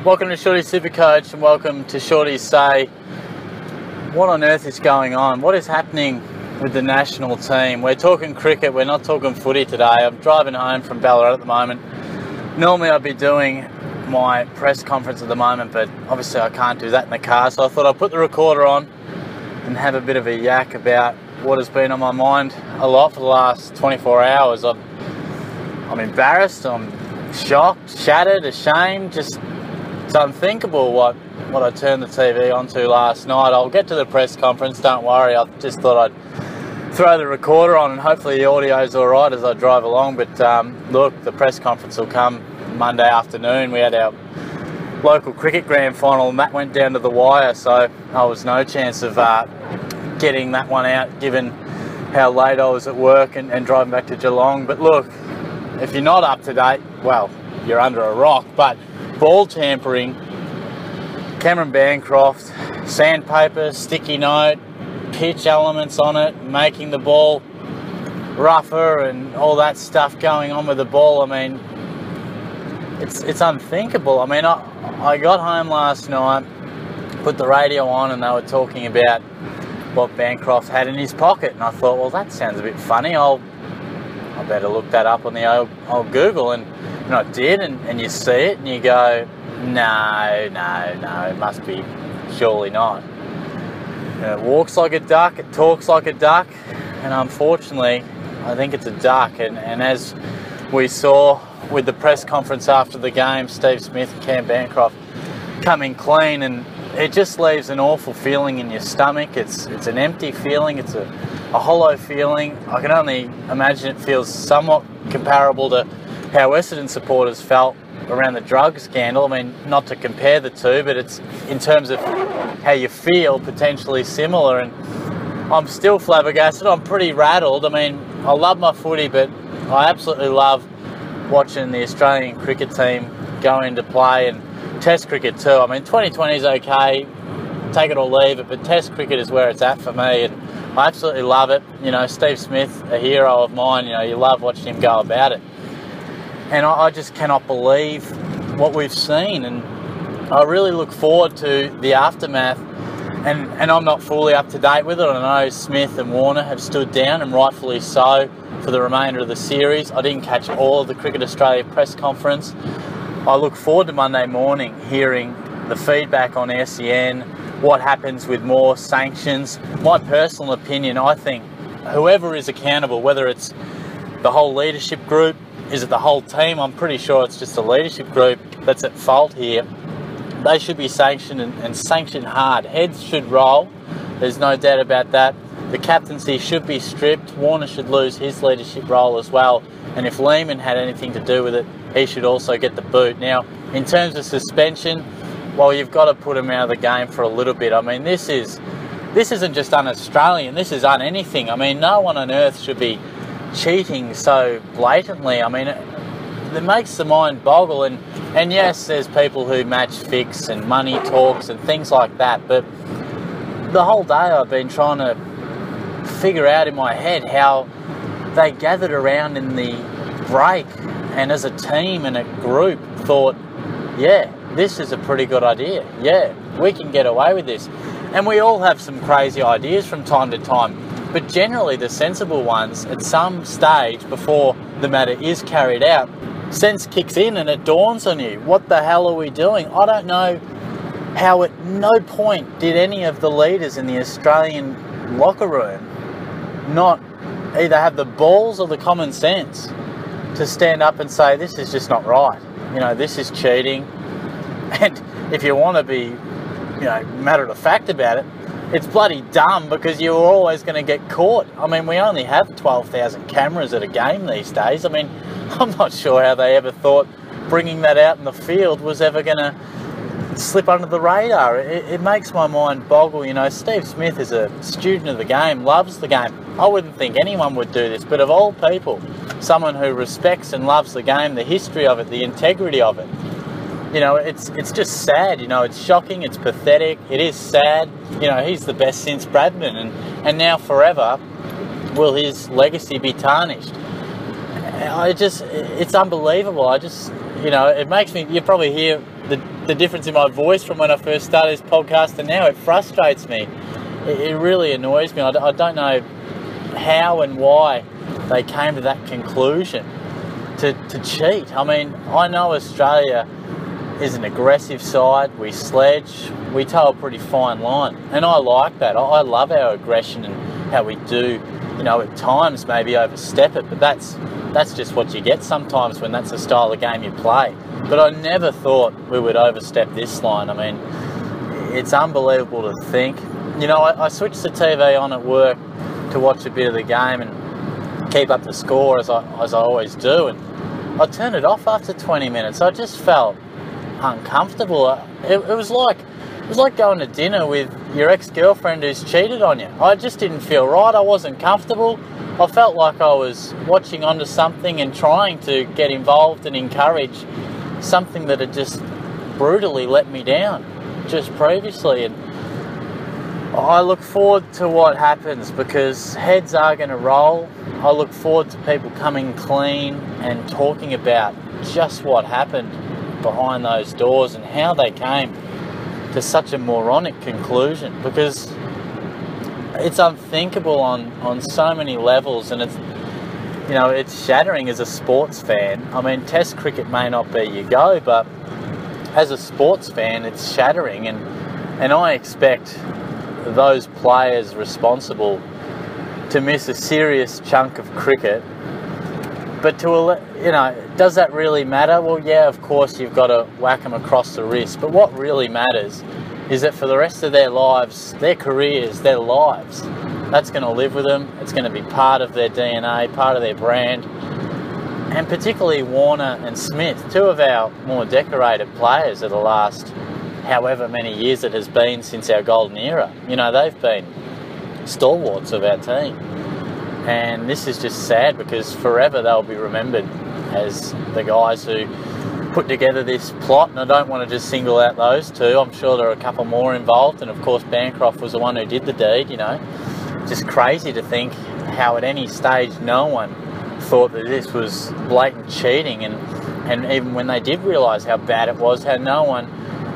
Welcome to Shorty Supercoach and welcome to Shorty's Say. What on earth is going on? What is happening with the national team? We're talking cricket, we're not talking footy today. I'm driving home from Ballarat at the moment. Normally I'd be doing my press conference at the moment, but obviously I can't do that in the car, so I thought I'd put the recorder on and have a bit of a yak about what has been on my mind a lot for the last 24 hours. I'm embarrassed, I'm shocked, shattered, ashamed, just it's unthinkable what I turned the TV onto last night. I'll get to the press conference, don't worry. I just thought I'd throw the recorder on and hopefully the audio's all right as I drive along. But look, the press conference will come Monday afternoon. We had our local cricket grand final and that went down to the wire, so I was no chance of getting that one out given how late I was at work and driving back to Geelong. But look, if you're not up to date, well, you're under a rock. But ball-tampering, Cameron Bancroft, sandpaper, sticky note, pitch elements on it, making the ball rougher and all that stuff going on with the ball. I mean, it's unthinkable. I mean, I got home last night, put the radio on, and they were talking about what Bancroft had in his pocket, and I thought, well, that sounds a bit funny. I better look that up on the old Google, and I did, and you see it and you go, no, it must be surely not. It walks like a duck, it talks like a duck, and unfortunately I think it's a duck. And as we saw with the press conference after the game, Smith and Cameron Bancroft coming clean, and it just leaves an awful feeling in your stomach. It's an empty feeling, it's a hollow feeling. I can only imagine it feels somewhat comparable to how Essendon supporters felt around the drug scandal. I mean, not to compare the two, but it's in terms of how you feel, potentially similar. And I'm still flabbergasted. I'm pretty rattled. I mean, I love my footy, but I absolutely love watching the Australian cricket team go into play, and Test cricket too. I mean, 2020 is okay, take it or leave it, but Test cricket is where it's at for me, and I absolutely love it. You know, Steve Smith, a hero of mine, you love watching him go about it. And I just cannot believe what we've seen, and I really look forward to the aftermath. And I'm not fully up to date with it. I know Smith and Warner have stood down, and rightfully so, for the remainder of the series. I didn't catch all of the Cricket Australia press conference. I look forward to Monday morning hearing the feedback on SEN, what happens with more sanctions. My personal opinion, I think whoever is accountable, whether it's the whole leadership group, is it the whole team? I'm pretty sure it's just the leadership group that's at fault here. They should be sanctioned, and sanctioned hard. Heads should roll. There's no doubt about that. The captaincy should be stripped. Warner should lose his leadership role as well. And if Lehman had anything to do with it, he should also get the boot. Now, in terms of suspension, well, you've got to put him out of the game for a little bit. I mean, this isn't just un-Australian. This is un-anything. I mean, no one on earth should be cheating so blatantly. I mean, it makes the mind boggle. And yes, there's people who match fix and money talks and things like that, but the whole day I've been trying to figure out in my head how they gathered around in the break and as a team and a group thought, yeah, this is a pretty good idea. Yeah, we can get away with this. And we all have some crazy ideas from time to time, but generally the sensible ones at some stage before the matter is carried out, sense kicks in and it dawns on you, what the hell are we doing? I don't know how at no point did any of the leaders in the Australian locker room not either have the balls or the common sense to stand up and say, this is just not right. This is cheating. And if you want to be, matter of fact about it, it's bloody dumb because you're always going to get caught. I mean, we only have 12,000 cameras at a game these days. I mean, I'm not sure how they ever thought bringing that out in the field was ever going to slip under the radar. It makes my mind boggle. Steve Smith is a student of the game, loves the game. I wouldn't think anyone would do this, but of all people, someone who respects and loves the game, the history of it, the integrity of it. It's just sad. It's shocking, it's pathetic, it is sad. He's the best since Bradman, and now forever will his legacy be tarnished. It's unbelievable. It makes me, you probably hear the the difference in my voice from when I first started this podcast and now. It frustrates me. It really annoys me. I don't know how and why they came to that conclusion to cheat. I mean, I know Australia is an aggressive side. We sledge. We toe a pretty fine line. And I like that. I love our aggression and how we do, you know, at times maybe overstep it. But that's just what you get sometimes when that's the style of game you play. But I never thought we would overstep this line. I mean, it's unbelievable to think. You know, I switched the TV on at work to watch a bit of the game and keep up the score as I always do. And I turned it off after 20 minutes. I just felt uncomfortable. It was like going to dinner with your ex-girlfriend who's cheated on you. I just didn't feel right. I wasn't comfortable. I felt like I was watching onto something and trying to get involved and encourage something that had just brutally let me down just previously. And I look forward to what happens because heads are going to roll. I look forward to people coming clean and talking about just what happened behind those doors and how they came to such a moronic conclusion, because it's unthinkable on so many levels, and it's, you know, it's shattering as a sports fan. I mean, Test cricket may not be your go, but as a sports fan, it's shattering, and I expect those players responsible to miss a serious chunk of cricket. But you know, does that really matter? Well, yeah, of course you've got to whack them across the wrist. But what really matters is that for the rest of their lives, their careers, their lives, that's going to live with them. It's going to be part of their DNA, part of their brand. And particularly Warner and Smith, two of our more decorated players of the last however many years it has been since our golden era. You know, they've been stalwarts of our team. And this is just sad because forever they'll be remembered as the guys who put together this plot. And I don't want to just single out those two. I'm sure there are a couple more involved. And of course Bancroft was the one who did the deed, you know. Just crazy to think how at any stage no one thought that this was blatant cheating. And even when they did realise how bad it was, how no one,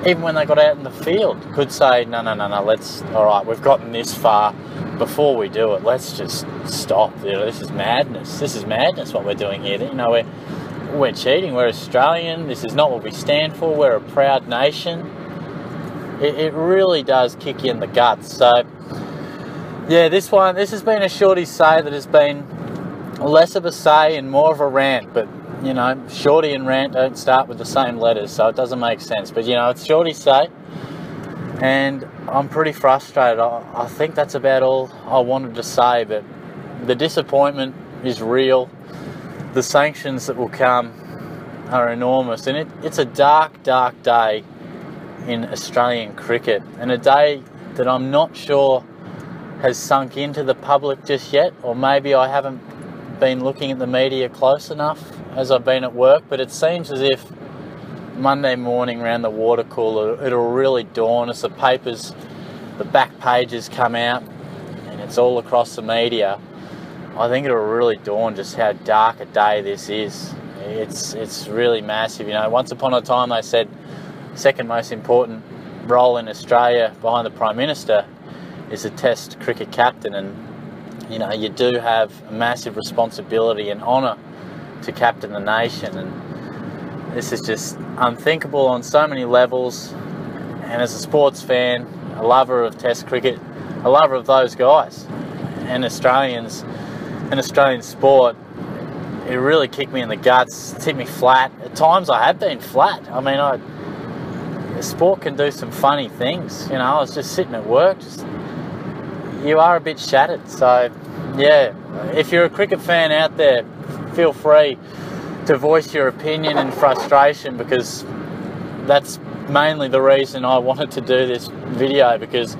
even when they got out in the field, could say, no, all right, we've gotten this far. Before we do it, let's just stop. You know, this is madness. This is madness what we're doing here. You know, we're cheating. We're Australian. This is not what we stand for. We're a proud nation. It really does kick you in the guts. So, yeah, this has been a Shorty say that has been less of a say and more of a rant. But, you know, Shorty and rant don't start with the same letters, so it doesn't make sense. But, you know, it's Shorty say. And I'm pretty frustrated. I think that's about all I wanted to say, but the disappointment is real. The sanctions that will come are enormous, and it's a dark, dark day in Australian cricket, and a day that I'm not sure has sunk into the public just yet, or maybe I haven't been looking at the media close enough as I've been at work, but it seems as if Monday morning around the water cooler, it'll really dawn as the papers, the back pages come out and it's all across the media. I think it'll really dawn just how dark a day this is. It's really massive. You know, once upon a time they said second most important role in Australia behind the Prime Minister is a Test cricket captain, and you know, you do have a massive responsibility and honour to captain the nation, and this is just unthinkable on so many levels. And as a sports fan, a lover of Test cricket, a lover of those guys and Australians and Australian sport, it really kicked me in the guts. It's hit me flat. At times I have been flat. I mean, sport can do some funny things. You know, I was just sitting at work, you are a bit shattered. So, yeah, if you're a cricket fan out there, feel free to voice your opinion and frustration, because that's mainly the reason I wanted to do this video, because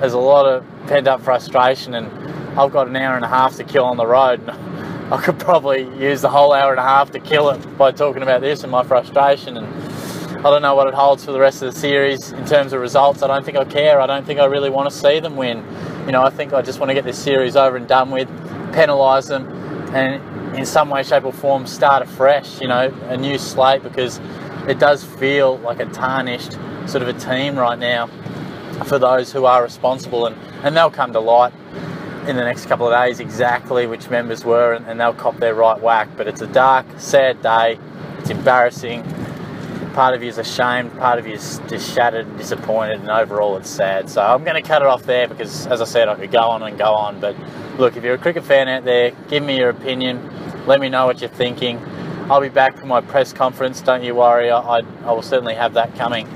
there's a lot of pent-up frustration, and I've got an hour and a half to kill on the road, and I could probably use the whole hour and a half to kill it by talking about this and my frustration. And I don't know what it holds for the rest of the series in terms of results. I don't think I care. I don't think I really want to see them win. You know, I think I just want to get this series over and done with, penalise them, and in some way, shape or form start afresh, you know, a new slate, because it does feel like a tarnished sort of a team right now for those who are responsible, and they'll come to light in the next couple of days exactly which members were, and they'll cop their right whack. But it's a dark, sad day. It's embarrassing. Part of you is ashamed, part of you is just shattered and disappointed, and overall it's sad. So I'm going to cut it off there because, as I said, I could go on and go on. But look, if you're a cricket fan out there, give me your opinion. Let me know what you're thinking. I'll be back for my press conference, don't you worry. I will certainly have that coming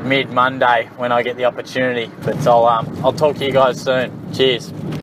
mid-Monday when I get the opportunity. But I'll talk to you guys soon. Cheers.